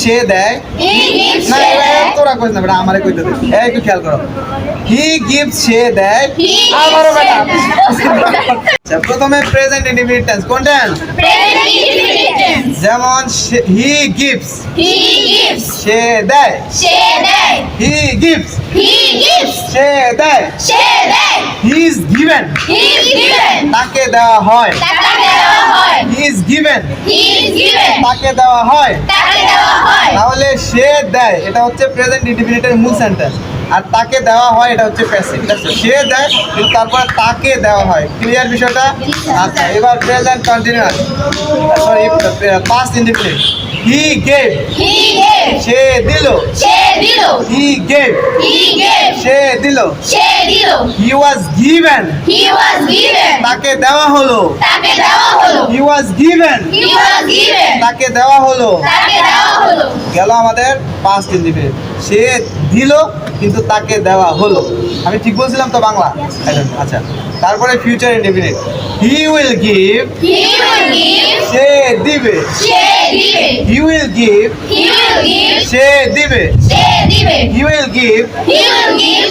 সে দেয় না, তোরা কইস না বেটা, আমারে কইতে দে। একটু খেয়াল করো, হি গিভস সে দেয়, আমারও বেটা। আচ্ছা, প্রথমে প্রেজেন্ট ইনডিফিনিট টেন্স কোনটা? যেমন হি গিভস সে দেয়, হি গিভস সে দেয়, হি ইজ গিভেন তাকে দেওয়া হয়, হি ইজ গিভেন তাকে দেওয়া হয়। তাহলে সে দেয় এটা হচ্ছে প্রেজেন্ট ইনডিফিনিটের মূল সেন্টেন্স, আর তাকে দেওয়া হয় এটা হচ্ছে প্যাসিভ। সে দেয় কিন্তু তারপরে তাকে দেওয়া হয়। ক্লিয়ার বিষয়টা? আচ্ছা, এবার present continuous, sorry past indefinite. He gave সে দিল, হি গেভ সে দিল। হি ওয়াজ গিভেন তাকে দেওয়া হলো, হি ওয়াজ গিভেন তাকে দেওয়া হলো। গেল আমাদের পাস্ট ইনডিফিনিট, সে দিল কিন্তু তাকে দেওয়া হলো। আমি ঠিক বলছিলাম তো বাংলা? আচ্ছা, তারপরে future indefinite, he will give সে দিবে, হি উইল গিভ সে দিবে, হি উইল গিভ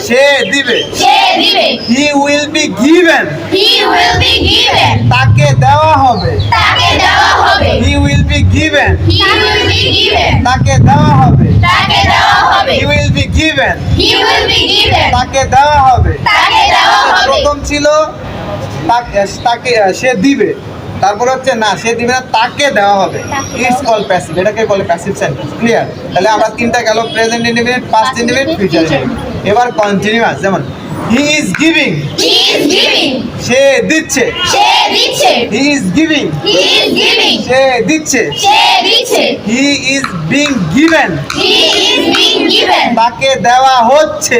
সে দিবে। হি উইল বি গিভেন তাকে দেওয়া হবে, হি উইল বি গিভেন তাকে দেওয়া হবে, হি উইল বি গিভেন তাকে দেওয়া হবে। প্রথম ছিল তাকে সে দিবে, তারপর হচ্ছে না সে দিবে না, তাকে দেওয়া হবে। ইটস কল প্যাসিভ, এটাকে বলে প্যাসিভ সেন্টেন্স। ক্লিয়ার? তাহলে আমরা তিনটা গেল, present indefinite, past indefinite, future indefinite. এবার কন্টিনিউয়াস, যেমন হি ইজ গিভিং সে দিচ্ছে, হি ইজ গিভিং সে দিচ্ছে। হি ইজ বিং গিভেন তাকে দেওয়া হচ্ছে,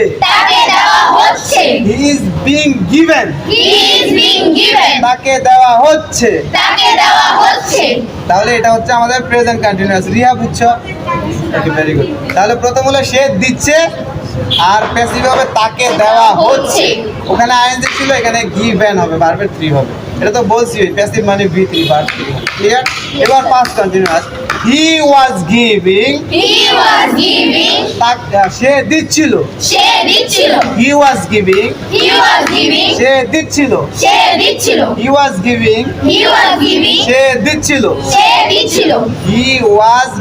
হি ইজ বিং গিভেন তাকে দেওয়া হচ্ছে। তাহলে এটা হচ্ছে আমাদের প্রেজেন্ট কন্টিনিউয়াস। রিহা বুঝছো? Okay, very good. তাহলে প্রথম হলো সে দিচ্ছে, আর প্যাসিভ হবে তাকে দেওয়া হচ্ছে। ওখানে আইএনজি ছিল, এখানে গিভেন হবে, ভার্বের 3 হবে। এটা তো বলছি, প্যাসিভ মানে V3 ভার্ব 3। ক্লিয়ার? এবার past continuous, he was giving সে দিচ্ছিল, হি ওয়াজ গিভিং সে দিচ্ছিল, হি ওয়াজ গিভিং সে দিচ্ছিল। He was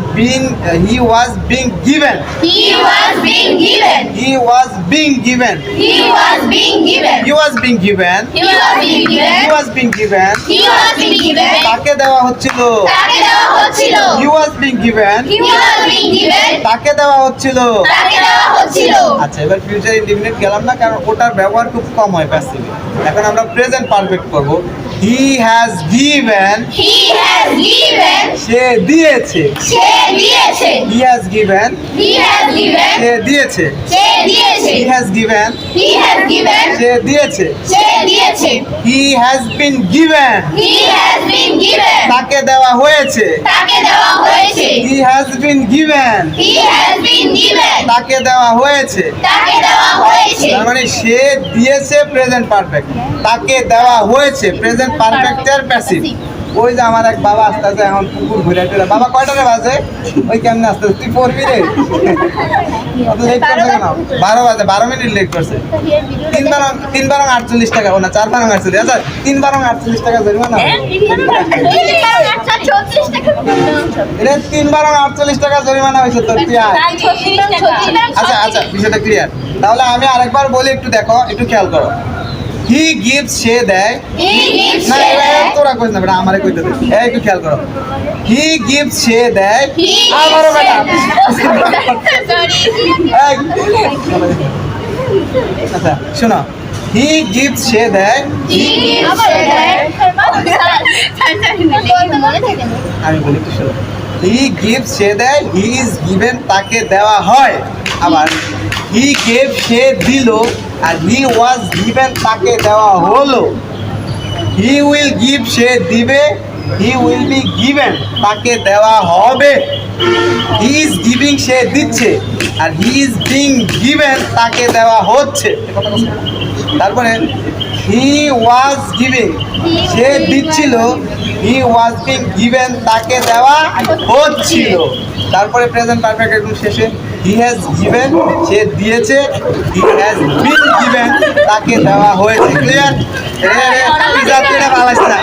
being given, he was being given তাকে দেওয়া হচ্ছিল, হি ওয়াজ বিং গিভেন তাকে দেওয়া হচ্ছিল। আচ্ছা, এবার ফিউচার ইনডিফিনিট গেলাম না, কারণ ওটার ব্যবহার খুব কম হয় প্যাসিভে। এখন আমরা প্রেজেন্ট পারফেক্ট করব। হি হ্যাজ গিভেন সে দিয়েছে, হি হ্যাজ গিভেন সে দিয়েছে, হি হ্যাজ গিভেন সে দিয়েছে। হি হ্যাজ বিন গিভেন তাকে দেওয়া হয়েছে, হি হ্যাজ বিন গিভেন তাকে দেওয়া হয়েছে। তার মানে সে দিয়েছে প্রেজেন্ট পারফেক্ট, তাকে দেওয়া হয়েছে প্রেজেন্ট পারফেক্টের প্যাসিভ। ওই যে আমার এক বাবা আসতে আছে এখন পুকুর ঘুরে টুরে। বাবা কয়টারে বাজে? ওই কেমনে আসতে তুই পড়বি রে? অত লেট করছে কেন? 12 বাজে, 12 মিনিট লেট করছে। 3 বারং 48 টাকা, ও না 4 বারং 48। আচ্ছা 3 বারং 48 টাকা জরিমানা। এটা 3 বারং 48 টাকা জরিমানা হয়েছে তোর। তুই আচ্ছা আচ্ছা, বিষয়টা ক্লিয়ার। তাহলে আমি আরেকবার বলি, একটু দেখো, একটু খেয়াল করো। হি গিভস সে দেয়, না তোরা কইস না বেটা, আমারে কইতে দে। একটু খেয়াল করো, হি গিভস সে দেয়, আমারও বেটা। আচ্ছা শোনো, হি গিভস সে দেয়, আমি বলি একটু শোনো। হি গিভস সে দেয়, হি ইজ গিভেন তাকে দেওয়া হয়। আবার হি গেভ সে দিল, আর হি ওয়াজ গিভেন তাকে দেওয়া হলো। হি উইল গিভ সে দিবে, হি উইল বি গিভেন তাকে দেওয়া হবে। হি ইজ গিভিং সে দিচ্ছে, আর হি ইজ বিং গিভেন তাকে দেওয়া হচ্ছে। তারপরে হি ওয়াজ গিভিং, সে দিচ্ছিল। হি ওয়াজ বিং গিভেন, তাকে দেওয়া হচ্ছিল। তারপরে প্রেজেন্ট পারফেক্ট একদম শেষে, হি হ্যাজ গিভেন, সে দিয়েছে। হি হ্যাজ বিন গিভেন, তাকে দেওয়া হয়েছে। ক্লিয়ার? পিজা ভালো লাগছে না?